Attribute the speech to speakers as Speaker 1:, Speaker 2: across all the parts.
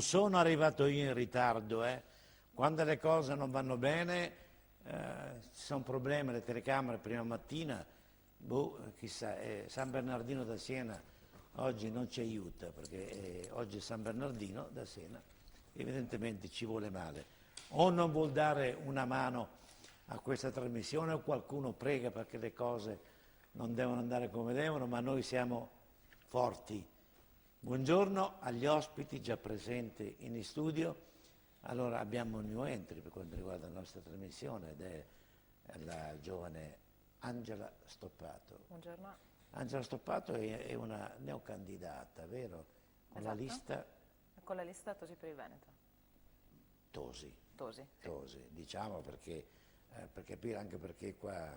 Speaker 1: Non sono arrivato io in ritardo, Quando le cose non vanno bene, ci sono problemi, le telecamere prima mattina, chissà, San Bernardino da Siena oggi non ci aiuta, perché oggi è San Bernardino da Siena, evidentemente ci vuole male. O non vuol dare una mano a questa trasmissione o qualcuno prega perché le cose non devono andare come devono, ma noi siamo forti. Buongiorno agli ospiti già presenti in studio. Allora abbiamo un new entry per quanto riguarda la nostra trasmissione ed è la giovane Angela Stoppato.
Speaker 2: Buongiorno.
Speaker 1: Angela Stoppato è una neocandidata, vero? Con la lista...
Speaker 2: Con la lista Tosi per il Veneto.
Speaker 1: Tosi.
Speaker 2: Tosi, sì.
Speaker 1: Tosi, diciamo perché, per capire anche perché qua...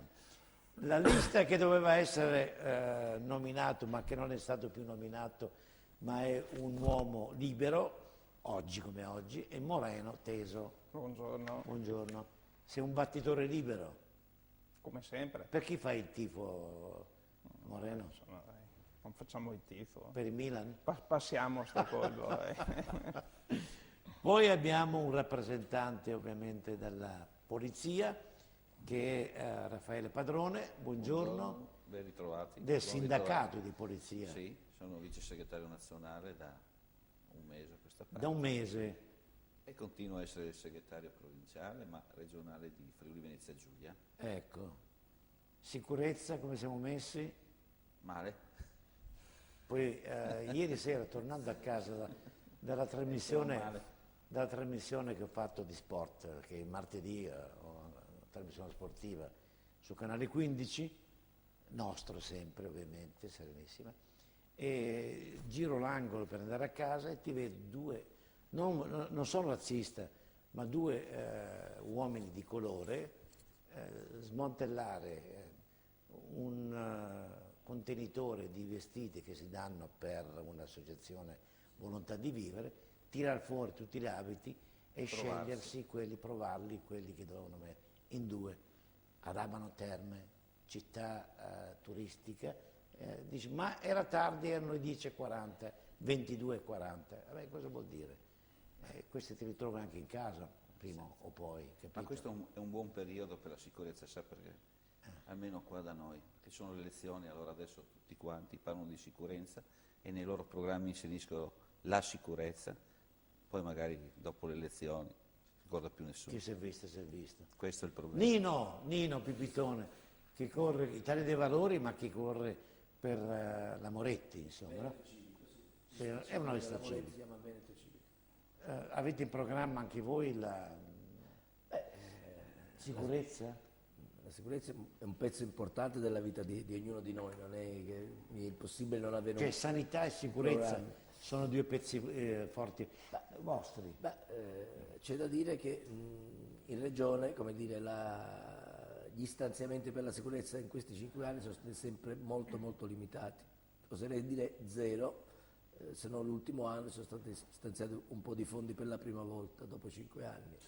Speaker 1: La lista che doveva essere nominato, ma che non è stato più nominato, ma è un uomo libero, oggi come oggi, è Moreno Teso.
Speaker 3: Buongiorno.
Speaker 1: Buongiorno. Sei un battitore libero?
Speaker 3: Come sempre.
Speaker 1: Per chi fai il tifo, Moreno?
Speaker 3: Non facciamo il tifo.
Speaker 1: Per il Milan?
Speaker 3: Passiamo sto collo.
Speaker 1: Poi abbiamo un rappresentante ovviamente della polizia, che è Raffaele Padrone, buongiorno.
Speaker 4: Ben ritrovati.
Speaker 1: Del sindacato di polizia.
Speaker 4: Sì, sono vice segretario nazionale da un mese a questa parte.
Speaker 1: Da un mese.
Speaker 4: E continuo a essere il segretario provinciale, ma regionale di Friuli Venezia Giulia.
Speaker 1: Ecco. Sicurezza, come siamo messi?
Speaker 4: Male.
Speaker 1: Poi ieri sera, tornando a casa dalla trasmissione che ho fatto di sport, che martedì ho una trasmissione sportiva su Canale 15, nostro sempre ovviamente, serenissima, e giro l'angolo per andare a casa e ti vedo due, non sono razzista, ma due uomini di colore smantellare un contenitore di vestiti che si danno per un'associazione Volontà di Vivere, tirar fuori tutti gli abiti e scegliersi provarli quelli che dovevano mettere in due, ad Abano Terme, città turistica, dice, ma era tardi, erano le 10:40, 22:40, vabbè, cosa vuol dire? Questi ti ritrovi anche in casa, prima o poi, capito?
Speaker 4: Ma questo è un buon periodo per la sicurezza, sa perché? Almeno qua da noi, che sono le elezioni, allora adesso tutti quanti parlano di sicurezza e nei loro programmi inseriscono la sicurezza, poi magari dopo le elezioni non ricorda più nessuno.
Speaker 1: Chi si è visto, si è visto.
Speaker 4: Questo è il problema.
Speaker 1: Nino Pipitone, che corre Italia dei Valori, ma che corre per la Moretti, insomma. No? È una lista civica. Avete in programma anche voi la sicurezza?
Speaker 5: La sicurezza è un pezzo importante della vita di ognuno di noi, non è che è possibile non avere
Speaker 1: Cioè
Speaker 5: un
Speaker 1: sanità e sicurezza
Speaker 5: programma.
Speaker 1: sono due pezzi forti vostri.
Speaker 5: C'è da dire che in regione, come dire, gli stanziamenti per la sicurezza in questi 5 anni sono stati sempre molto molto limitati. Oserei dire zero, se non l'ultimo anno sono stati stanziati un po' di fondi per la prima volta dopo 5 anni.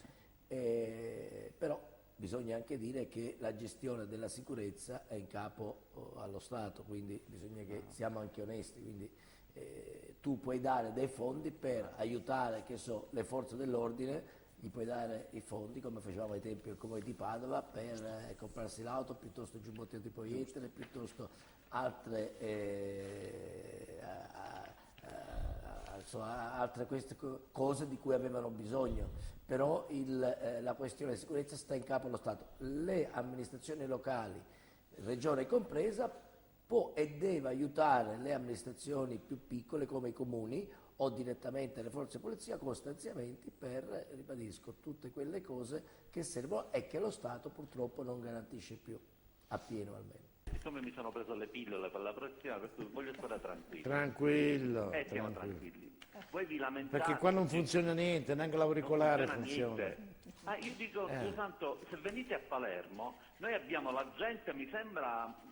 Speaker 5: Però bisogna anche dire che la gestione della sicurezza è in capo allo Stato, quindi bisogna che siamo anche onesti, quindi tu puoi dare dei fondi per aiutare, che so, le forze dell'ordine, gli puoi dare i fondi come facevamo ai tempi al Comune di Padova per comprarsi l'auto, piuttosto giubbotti antiproiettile, piuttosto altre queste cose di cui avevano bisogno, però la questione di sicurezza sta in capo allo Stato. Le amministrazioni locali, regione compresa, può e deve aiutare le amministrazioni più piccole come i comuni o direttamente le forze di polizia con stanziamenti per, ribadisco, tutte quelle cose che servono e che lo Stato purtroppo non garantisce più, appieno almeno.
Speaker 6: Siccome mi sono preso le pillole per la pressione, per cui voglio stare tranquillo.
Speaker 1: Tranquillo.
Speaker 6: Siamo tranquilli. Voi vi lamentate.
Speaker 1: Perché qua non funziona niente, neanche l'auricolare funziona.
Speaker 6: Io dico, Santo, se venite a Palermo, noi abbiamo la gente, mi sembra,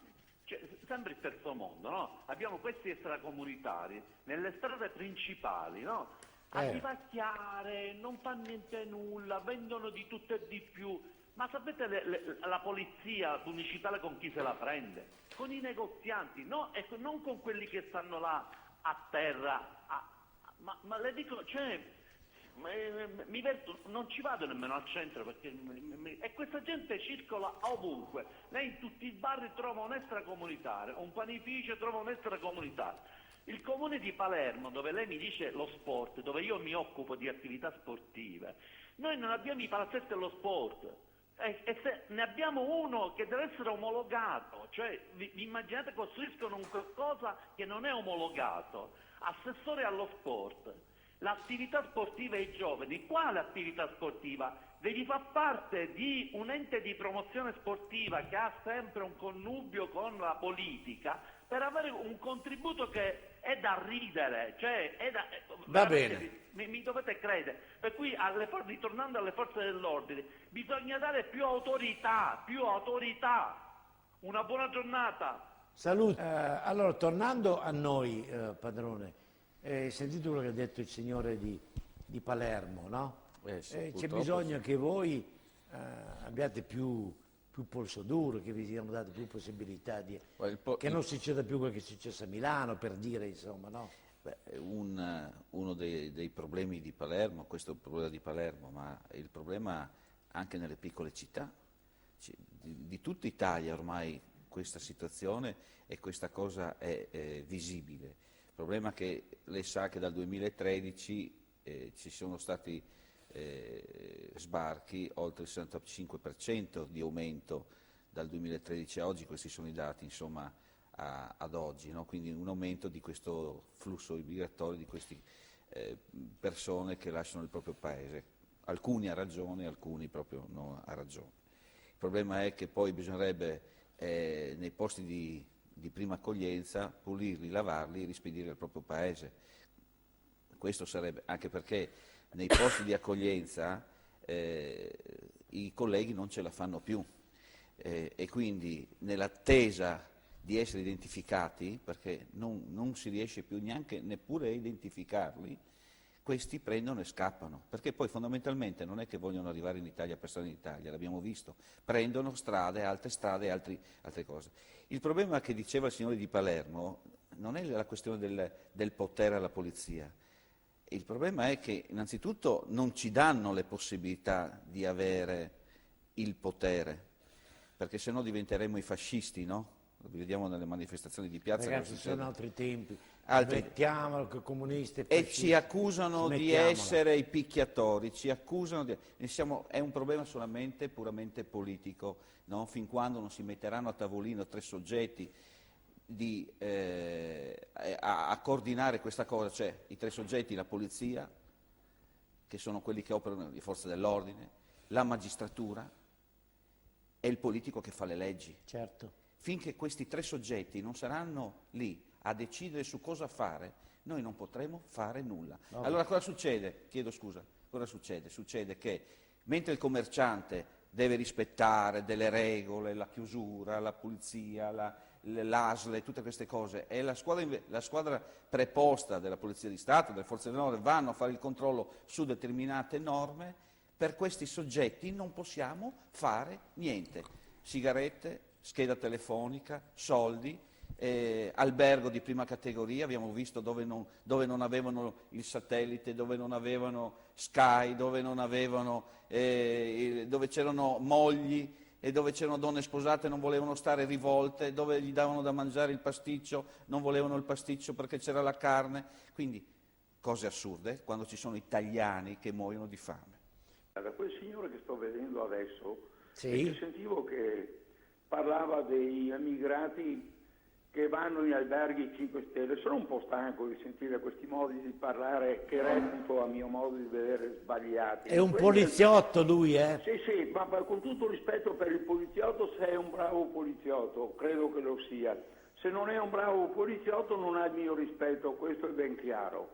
Speaker 6: sembra il terzo mondo, no? Abbiamo questi extracomunitari nelle strade principali, no? A vivacchiare, non fa niente nulla, vendono di tutto e di più. Ma sapete la polizia municipale con chi se la prende? Con i negozianti, no? E non con quelli che stanno là a terra. Ma le dico, non ci vado nemmeno al centro perché e questa gente circola ovunque. Lei in tutti i bar trova un extracomunitario, un panificio trova un extracomunitario. Il comune di Palermo, dove lei mi dice lo sport, dove io mi occupo di attività sportive, noi non abbiamo i palazzetti dello sport. E se ne abbiamo uno che deve essere omologato, cioè vi immaginate costruiscono un qualcosa che non è omologato. Assessore allo sport, l'attività sportiva ai giovani, quale attività sportiva? Devi far parte di un ente di promozione sportiva che ha sempre un connubio con la politica per avere un contributo che è da ridere, cioè è da...
Speaker 1: Va bene.
Speaker 6: Mi dovete credere, per cui ritornando alle forze dell'ordine bisogna dare più autorità. Una buona giornata.
Speaker 1: Salute. Allora, tornando a noi, padrone, sentite quello che ha detto il signore di Palermo, no?
Speaker 4: Sì,
Speaker 1: C'è bisogno che voi abbiate più polso duro, che vi siano date più possibilità di... che non succeda più quel che è successo a Milano, per dire, insomma, no?
Speaker 4: Beh, uno dei problemi di Palermo, questo è il problema di Palermo, ma è il problema anche nelle piccole città, di tutta Italia ormai questa situazione e questa cosa è visibile. Il problema è che lei sa che dal 2013 ci sono stati sbarchi, oltre il 65% di aumento dal 2013 a oggi, questi sono i dati, insomma, ad oggi, no? Quindi un aumento di questo flusso migratorio, di queste persone che lasciano il proprio paese. Alcuni ha ragione, alcuni proprio non ha ragione. Il problema è che poi bisognerebbe nei posti di prima accoglienza pulirli, lavarli e rispedire al proprio paese. Questo sarebbe, anche perché nei posti di accoglienza i colleghi non ce la fanno più e quindi nell'attesa di essere identificati, perché non si riesce più neppure a identificarli, questi prendono e scappano, perché poi fondamentalmente non è che vogliono arrivare in Italia per stare in Italia, l'abbiamo visto, prendono strade, altre cose. Il problema che diceva il signore di Palermo non è la questione del potere alla polizia, il problema è che innanzitutto non ci danno le possibilità di avere il potere, perché sennò diventeremo i fascisti, no? Lo vediamo nelle manifestazioni di piazza.
Speaker 1: Ragazzi, sono altri tempi.
Speaker 4: Altri.
Speaker 1: Mettiamolo che comunisti e
Speaker 4: E
Speaker 1: fascisti.
Speaker 4: ci accusano di
Speaker 1: Smettiamola.
Speaker 4: essere i picchiatori, ci accusano è un problema solamente puramente politico, no? Fin quando non si metteranno a tavolino tre soggetti a coordinare questa cosa, cioè i tre soggetti, la polizia, che sono quelli che operano le forze dell'ordine, la magistratura e il politico che fa le leggi.
Speaker 1: Certo.
Speaker 4: Finché questi tre soggetti non saranno lì a decidere su cosa fare, noi non potremo fare nulla.
Speaker 1: No.
Speaker 4: Allora cosa succede? Chiedo scusa, cosa succede? Succede che mentre il commerciante deve rispettare delle regole, la chiusura, la pulizia, l'ASL, tutte queste cose, e la squadra preposta della Polizia di Stato, delle Forze dell'Ordine, vanno a fare il controllo su determinate norme, per questi soggetti non possiamo fare niente. Sigarette, scheda telefonica, soldi, albergo di prima categoria, abbiamo visto dove non avevano il satellite, dove non avevano Sky, dove c'erano mogli e dove c'erano donne sposate non volevano stare rivolte, dove gli davano da mangiare il pasticcio, non volevano il pasticcio perché c'era la carne, quindi cose assurde quando ci sono italiani che muoiono di fame.
Speaker 7: Da quel signore che sto vedendo adesso,
Speaker 1: Sì.
Speaker 7: sentivo che parlava dei immigrati che vanno in alberghi 5 stelle. Sono un po' stanco di sentire questi modi di parlare che reputo, a mio modo di vedere, sbagliati.
Speaker 1: È un poliziotto lui, eh?
Speaker 7: Sì, ma con tutto rispetto per il poliziotto, se è un bravo poliziotto, credo che lo sia. Se non è un bravo poliziotto non ha il mio rispetto, questo è ben chiaro.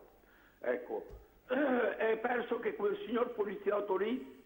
Speaker 7: Ecco, è perso che quel signor poliziotto lì,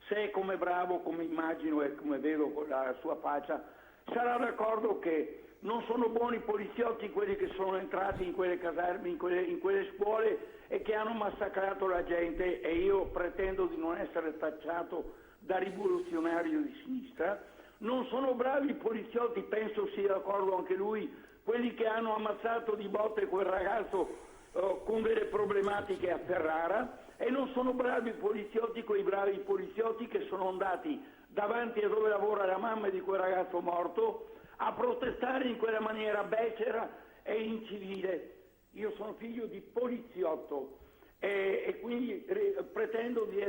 Speaker 7: se è come bravo, come immagino e come vedo con la sua faccia, sarà d'accordo che non sono buoni poliziotti quelli che sono entrati in quelle caserme, in quelle scuole e che hanno massacrato la gente, e io pretendo di non essere tacciato da rivoluzionario di sinistra. Non sono bravi i poliziotti, penso sia d'accordo anche lui, quelli che hanno ammazzato di botte quel ragazzo con delle problematiche a Ferrara. E non sono bravi i poliziotti, quei bravi poliziotti che sono andati davanti a dove lavora la mamma di quel ragazzo morto a protestare in quella maniera becera e incivile. Io sono figlio di poliziotto e quindi pretendo di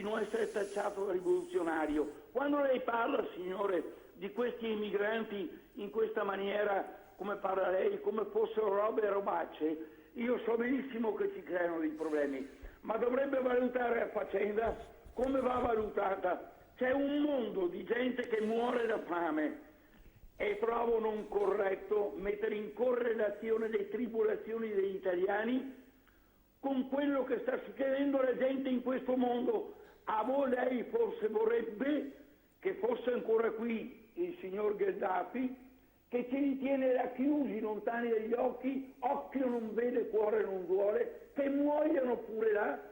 Speaker 7: non essere tacciato da rivoluzionario. Quando lei parla, signore, di questi immigranti in questa maniera, come parla lei, come fossero robe e robacce, io so benissimo che ci creano dei problemi, ma dovrebbe valutare la faccenda come va valutata. C'è un mondo di gente che muore da fame e trovo non corretto mettere in correlazione le tribolazioni degli italiani con quello che sta succedendo alla gente in questo mondo. A voi lei forse vorrebbe che fosse ancora qui il signor Gheddafi, che ce li tiene racchiusi, lontani dagli occhi, occhio non vede, cuore non vuole, che muoiano pure là.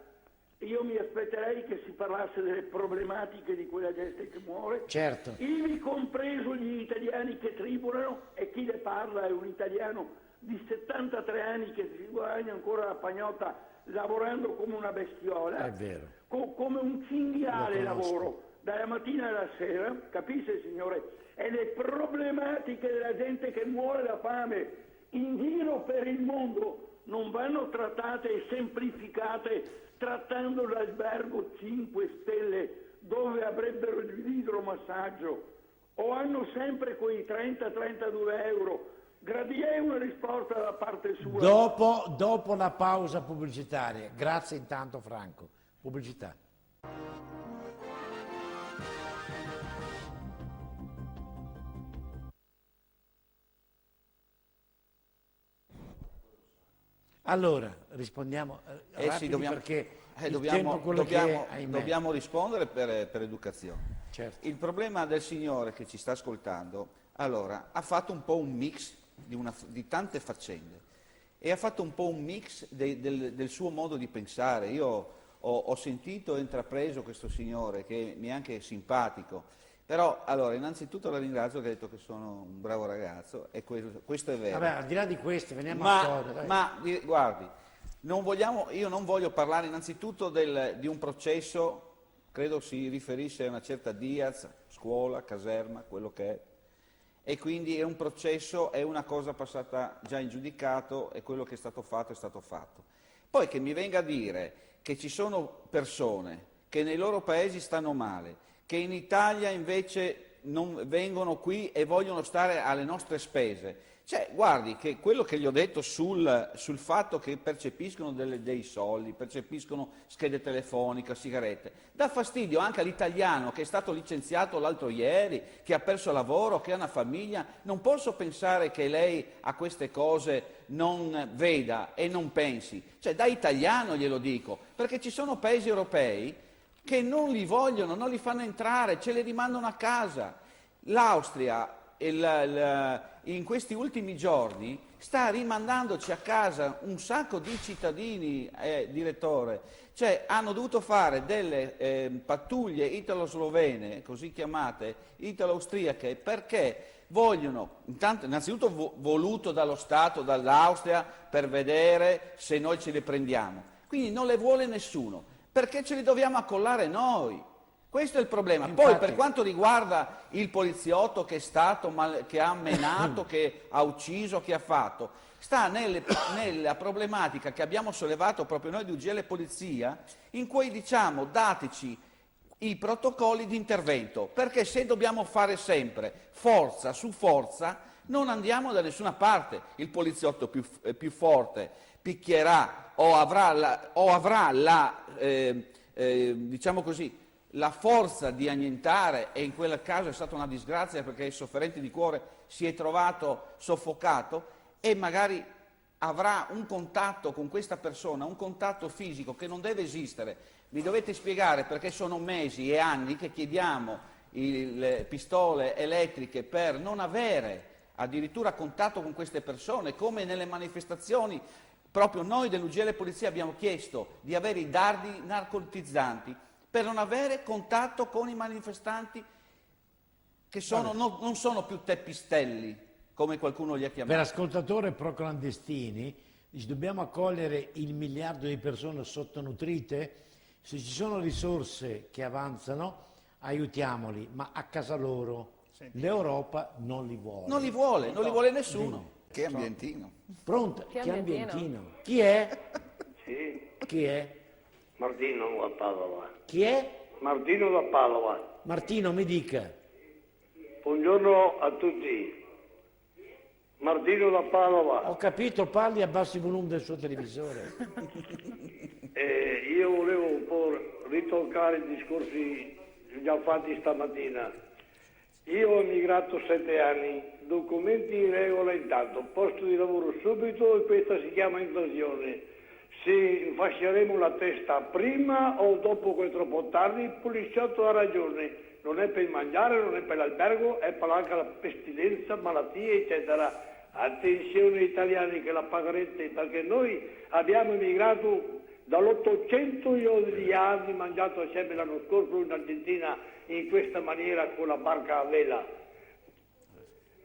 Speaker 7: Io mi aspetterei che si parlasse delle problematiche di quella gente che muore,
Speaker 1: Certo.
Speaker 7: ivi compreso gli italiani che tribolano, e chi le parla è un italiano di 73 anni che si guadagna ancora la pagnotta lavorando come una bestiola,
Speaker 1: È vero.
Speaker 7: come un cinghiale
Speaker 1: Lo conosco.
Speaker 7: lavoro, dalla mattina alla sera, capisce signore? E le problematiche della gente che muore da fame in giro per il mondo non vanno trattate e semplificate trattando l'albergo 5 stelle dove avrebbero l'idromassaggio, o hanno sempre quei 30-32 euro. Gradirei una risposta da parte sua.
Speaker 1: Dopo la pausa pubblicitaria. Grazie intanto Franco. Pubblicità. Allora, rispondiamo rapidi
Speaker 4: dobbiamo,
Speaker 1: perché il
Speaker 4: dobbiamo,
Speaker 1: tempo è quello che è, ahimè.
Speaker 4: dobbiamo rispondere per educazione.
Speaker 1: Certo.
Speaker 4: Il problema del signore che ci sta ascoltando, allora, ha fatto un po' un mix di tante faccende e ha fatto un po' un mix del suo modo di pensare. Io ho sentito e intrapreso questo signore che mi è anche simpatico, però allora innanzitutto la ringrazio che ha detto che sono un bravo ragazzo e questo è vero.
Speaker 1: Vabbè, al di là di questo, veniamo a cosa. Dai.
Speaker 4: Guardi, io non voglio parlare innanzitutto di un processo, credo si riferisce a una certa Diaz, scuola, caserma, quello che è, e quindi è un processo, è una cosa passata già in giudicato e quello che è stato fatto è stato fatto. Poi che mi venga a dire che ci sono persone che nei loro paesi stanno male, che in Italia invece non vengono qui e vogliono stare alle nostre spese. Cioè, guardi, che quello che gli ho detto sul fatto che percepiscono dei soldi, percepiscono schede telefoniche, sigarette, dà fastidio anche all'italiano che è stato licenziato l'altro ieri, che ha perso lavoro, che ha una famiglia. Non posso pensare che lei a queste cose non veda e non pensi. Cioè, da italiano glielo dico, perché ci sono paesi europei che non li vogliono, non li fanno entrare, ce li rimandano a casa. L'Austria in questi ultimi giorni sta rimandandoci a casa un sacco di cittadini, direttore, cioè hanno dovuto fare delle pattuglie italo-slovene, così chiamate, italo-austriache, perché vogliono, innanzitutto voluto dallo Stato, dall'Austria, per vedere se noi ce le prendiamo. Quindi non le vuole nessuno, perché ce li dobbiamo accollare noi. Questo è il problema.
Speaker 1: Infatti,
Speaker 4: poi per quanto riguarda il poliziotto che è stato, che ha menato, che ha ucciso, che ha fatto, sta nella problematica che abbiamo sollevato proprio noi di UGL Polizia, in cui diciamo dateci i protocolli di intervento, perché se dobbiamo fare sempre forza su forza non andiamo da nessuna parte. Il poliziotto più forte picchierà o avrà diciamo così, la forza di annientare, e in quel caso è stata una disgrazia perché il sofferente di cuore si è trovato soffocato, e magari avrà un contatto con questa persona, un contatto fisico che non deve esistere. Mi dovete spiegare perché sono mesi e anni che chiediamo le pistole elettriche per non avere addirittura contatto con queste persone, come nelle manifestazioni. Proprio noi dell'UGL Polizia abbiamo chiesto di avere i dardi narcotizzanti per non avere contatto con i manifestanti che non sono più teppistelli, come qualcuno li ha chiamati.
Speaker 1: Per ascoltatori pro clandestini, Dice, dobbiamo accogliere il miliardo di persone sottonutrite? Se ci sono risorse che avanzano, aiutiamoli, ma a casa loro. L'Europa non li vuole.
Speaker 4: Non li vuole nessuno. Che ambientino.
Speaker 1: Pronto?
Speaker 2: Che
Speaker 1: Che
Speaker 2: ambientino?
Speaker 1: ambientino? Chi è?
Speaker 7: Sì,
Speaker 1: Chi è?
Speaker 7: Martino da Padova.
Speaker 1: Chi è?
Speaker 7: Martino da Padova.
Speaker 1: Martino, mi dica.
Speaker 7: Buongiorno a tutti. Martino da Padova.
Speaker 1: Ho capito, parli, abbassi il volume del suo televisore.
Speaker 7: Io volevo un po' ritoccare i discorsi già fatti stamattina. Io ho emigrato 7 anni, documenti in regola intanto, posto di lavoro subito e questa si chiama invasione. Se fasceremo la testa prima o dopo che è troppo tardi, il poliziotto ha ragione. Non è per il mangiare, non è per l'albergo, è per anche la pestilenza, malattie, eccetera. Attenzione italiani che la pagherete, perché noi abbiamo emigrato dall'800 di anni, mangiato assieme l'anno scorso in Argentina in questa maniera con la barca a vela.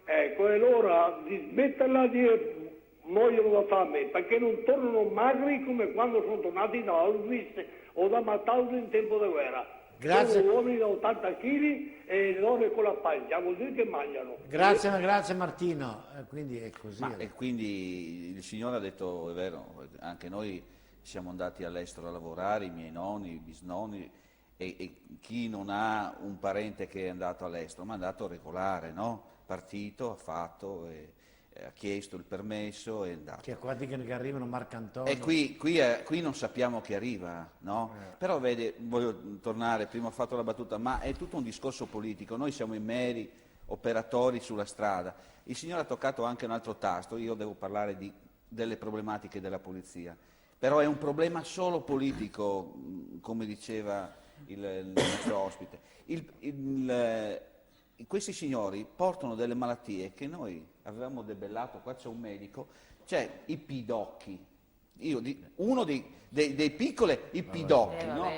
Speaker 7: Ecco, è l'ora di smetterla di dire muoiono da fame, perché non tornano magri come quando sono tornati da Auschwitz o da Mauthausen in tempo di guerra.
Speaker 1: Grazie.
Speaker 7: Sono uomini da 80 kg e donne con la pancia, vuol dire che mangiano.
Speaker 1: Grazie Martino. Quindi è così.
Speaker 4: Ma, e quindi il signore ha detto, è vero, anche noi siamo andati all'estero a lavorare, i miei nonni, i bisnonni, e chi non ha un parente che è andato all'estero, ma è andato regolare, no? Partito, ha fatto, ha chiesto il permesso, è andato.
Speaker 1: Che qua dicono che arrivano Marcantonio.
Speaker 4: E qui non sappiamo chi arriva, no? Però vede, voglio tornare, prima ho fatto la battuta, ma è tutto un discorso politico, noi siamo i meri operatori sulla strada. Il signore ha toccato anche un altro tasto, io devo parlare delle problematiche della polizia, però è un problema solo politico, come diceva il nostro ospite. Questi signori portano delle malattie che noi avevamo debellato, qua c'è un medico, c'è i pidocchi, uno dei piccoli, i pidocchi, no?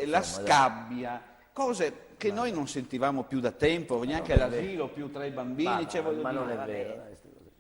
Speaker 4: La scabbia, cose che noi non sentivamo più da tempo, neanche all'asilo, più tra i bambini,
Speaker 5: Ma non è vero.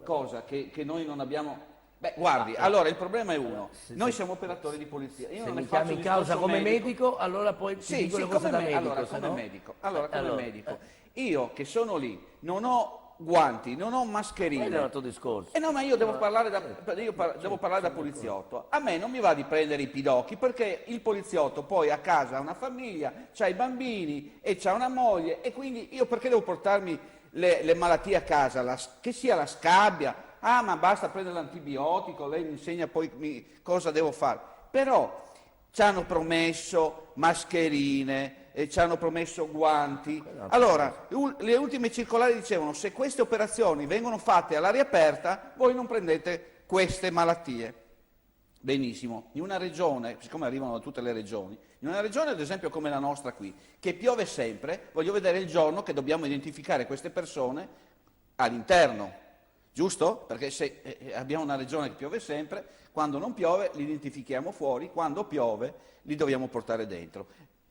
Speaker 4: cosa che noi non abbiamo. Beh, guardi, allora il problema è uno, noi siamo operatori di polizia. Io
Speaker 5: Se
Speaker 4: non ne
Speaker 5: mi
Speaker 4: faccio
Speaker 5: chiami in
Speaker 4: discorso
Speaker 5: causa come medico, allora poi ti
Speaker 4: Sì,
Speaker 5: dico
Speaker 4: sì,
Speaker 5: le cose da medico.
Speaker 4: allora,
Speaker 5: se
Speaker 4: come
Speaker 5: no-
Speaker 4: medico. Allora, come
Speaker 5: allora,
Speaker 4: medico. Io che sono lì, non ho guanti, non ho
Speaker 5: quello è un
Speaker 4: mascherine.
Speaker 5: altro discorso.
Speaker 4: No, ma io devo parlare devo parlare da poliziotto. A me non mi va di prendere i pidocchi perché il poliziotto poi a casa ha una famiglia, c'ha i bambini e c'ha una moglie e quindi io perché devo portarmi le malattie a casa, che sia la scabbia, ma basta prendere l'antibiotico, lei mi insegna poi cosa devo fare. Però ci hanno promesso mascherine, ci hanno promesso guanti. Allora, le ultime circolari dicevano se queste operazioni vengono fatte all'aria aperta, voi non prendete queste malattie. Benissimo, in una regione, siccome arrivano da tutte le regioni, in una regione ad esempio come la nostra qui, che piove sempre, voglio vedere il giorno che dobbiamo identificare queste persone all'interno, giusto? Perché se abbiamo una regione che piove sempre, quando non piove li identifichiamo fuori, quando piove li dobbiamo portare dentro.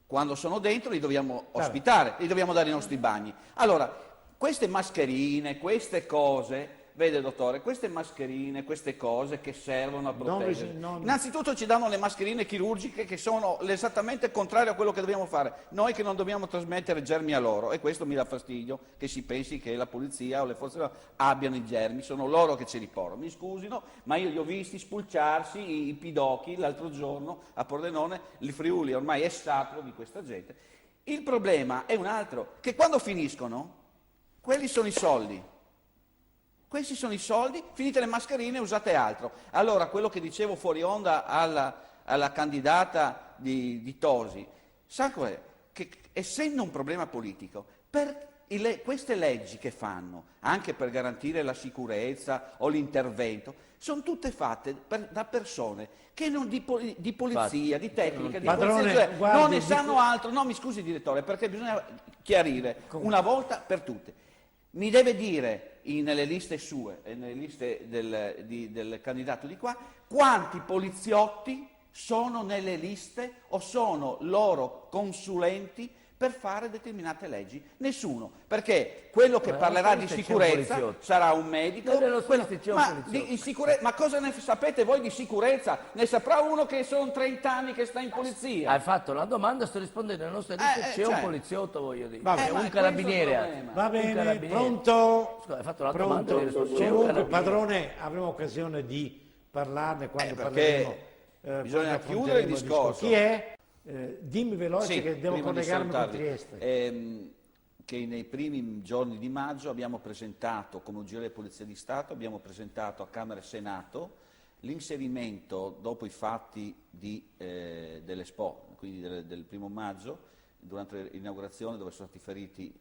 Speaker 4: Quando sono dentro li dobbiamo ospitare, li dobbiamo dare i nostri bagni. Allora, queste mascherine, queste cose, vede dottore, queste mascherine, queste cose che servono a proteggere. Innanzitutto ci danno le mascherine chirurgiche che sono esattamente contrario a quello che dobbiamo fare. Noi che non dobbiamo trasmettere germi a loro, e questo mi dà fastidio che si pensi che la polizia o le forze abbiano i germi, sono loro che ce li portano. Mi scusino, ma io li ho visti spulciarsi i pidocchi l'altro giorno a Pordenone, il Friuli ormai è sacro di questa gente. Il problema è un altro, che quando finiscono, quelli sono i soldi. Questi sono i soldi, finite le mascherine, usate altro. Allora, quello che dicevo fuori onda alla candidata di Tosi, sa qual è? Che essendo un problema politico, per queste leggi che fanno, anche per garantire la sicurezza o l'intervento, sono tutte fatte da persone che non di polizia, di tecnica, di polizia,
Speaker 1: guardi,
Speaker 4: non ne sanno altro. No, mi scusi direttore, perché bisogna chiarire una volta per tutte. Mi deve dire nelle liste sue e nelle liste del candidato di qua quanti poliziotti sono nelle liste o sono loro consulenti per fare determinate leggi? Nessuno, perché quello che
Speaker 5: Ma
Speaker 4: parlerà
Speaker 5: nello
Speaker 4: di
Speaker 5: Swiss c'è un
Speaker 4: sicurezza
Speaker 5: poliziotto.
Speaker 4: sarà un medico.
Speaker 5: Nello Swiss c'è un
Speaker 4: Ma,
Speaker 5: poliziotto.
Speaker 4: ma cosa ne sapete voi di sicurezza? Ne saprà uno che sono 30 anni che sta in polizia.
Speaker 5: Hai fatto una domanda, sto rispondendo. Nella nostra lista c'è un
Speaker 4: cioè.
Speaker 5: poliziotto, voglio dire.
Speaker 1: Vabbè,
Speaker 5: un
Speaker 4: ma è
Speaker 5: carabiniere.
Speaker 4: questo il problema.
Speaker 1: Va
Speaker 5: Un
Speaker 1: bene,
Speaker 5: carabiniere.
Speaker 1: pronto?
Speaker 5: Scusa, hai fatto la domanda.
Speaker 1: Pronto?
Speaker 5: devi rispondere. C'è un
Speaker 1: Comunque,
Speaker 5: carabiniere.
Speaker 1: padrone, avremo occasione di parlarne quando
Speaker 4: Perché
Speaker 1: parleremo.
Speaker 4: bisogna
Speaker 1: quando
Speaker 4: chiudere il
Speaker 1: affronteremo
Speaker 4: discorso.
Speaker 1: Chi è? Dimmi veloce
Speaker 4: Sì,
Speaker 1: che devo
Speaker 4: prima di
Speaker 1: collegarmi con
Speaker 4: salutarvi,
Speaker 1: Trieste.
Speaker 4: che nei primi giorni di maggio abbiamo presentato, come UGL Polizia di Stato, abbiamo presentato a Camera e Senato l'inserimento, dopo i fatti dell'Expo, quindi del 1° maggio, durante l'inaugurazione dove sono stati feriti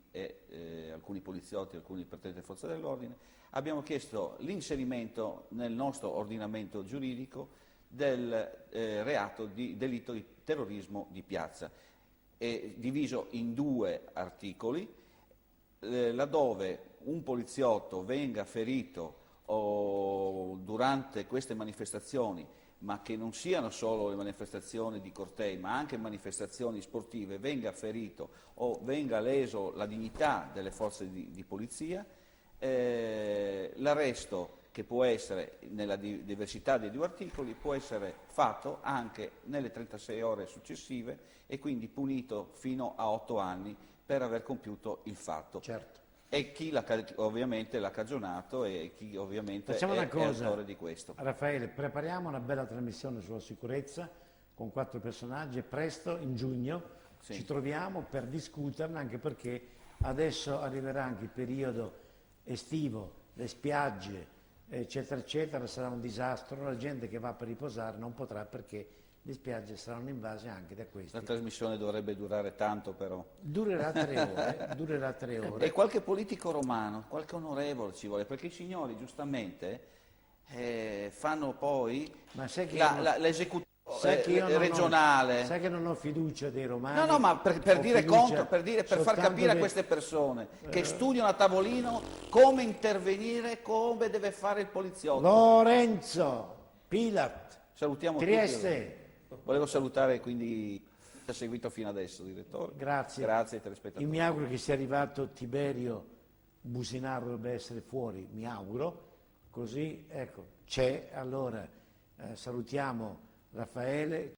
Speaker 4: alcuni poliziotti e alcuni appartenenti alle forze dell'ordine, abbiamo chiesto l'inserimento nel nostro ordinamento giuridico del delitto di terrorismo di piazza, diviso in 2 articoli, laddove un poliziotto venga ferito durante queste manifestazioni, ma che non siano solo le manifestazioni di cortei, ma anche manifestazioni sportive, venga ferito o venga leso la dignità delle forze di polizia, l'arresto, che può essere, nella diversità dei 2 articoli, può essere fatto anche nelle 36 ore successive e quindi punito fino a 8 anni per aver compiuto il fatto.
Speaker 1: Certo.
Speaker 4: E chi ovviamente l'ha cagionato e chi ovviamente
Speaker 1: Facciamo una
Speaker 4: è
Speaker 1: cosa,
Speaker 4: autore di questo.
Speaker 1: Raffaele, prepariamo una bella trasmissione sulla sicurezza con 4 personaggi e presto, in giugno,
Speaker 4: Sì.
Speaker 1: ci troviamo per discuterne, anche perché adesso arriverà anche il periodo estivo, le spiagge, eccetera, eccetera, sarà un disastro, la gente che va per riposare non potrà perché le spiagge saranno invase anche da questi.
Speaker 4: La trasmissione dovrebbe durare tanto però.
Speaker 1: Durerà 3 ore, durerà 3 ore.
Speaker 4: E qualche politico romano, qualche onorevole ci vuole, perché i signori giustamente fanno poi
Speaker 1: Ma sai che io non-
Speaker 4: l'esecutivo
Speaker 1: Sai che io non ho-
Speaker 4: regionale.
Speaker 1: sai che non ho fiducia dei romani.
Speaker 4: No, ma per
Speaker 1: ho
Speaker 4: dire
Speaker 1: fiducia
Speaker 4: contro, per far
Speaker 1: soltanto
Speaker 4: capire a
Speaker 1: che-
Speaker 4: queste persone che studiano a tavolino come intervenire, come deve fare il poliziotto.
Speaker 1: Lorenzo, Pilat,
Speaker 4: Salutiamo
Speaker 1: Trieste.
Speaker 4: tutti. Volevo salutare quindi chi ha seguito fino adesso, direttore.
Speaker 1: Grazie.
Speaker 4: Grazie ai telespettatori.
Speaker 1: Io mi auguro che sia arrivato Tiberio Businaro, dovrebbe essere fuori, mi auguro. Così, ecco, c'è. Allora, salutiamo Raffaele.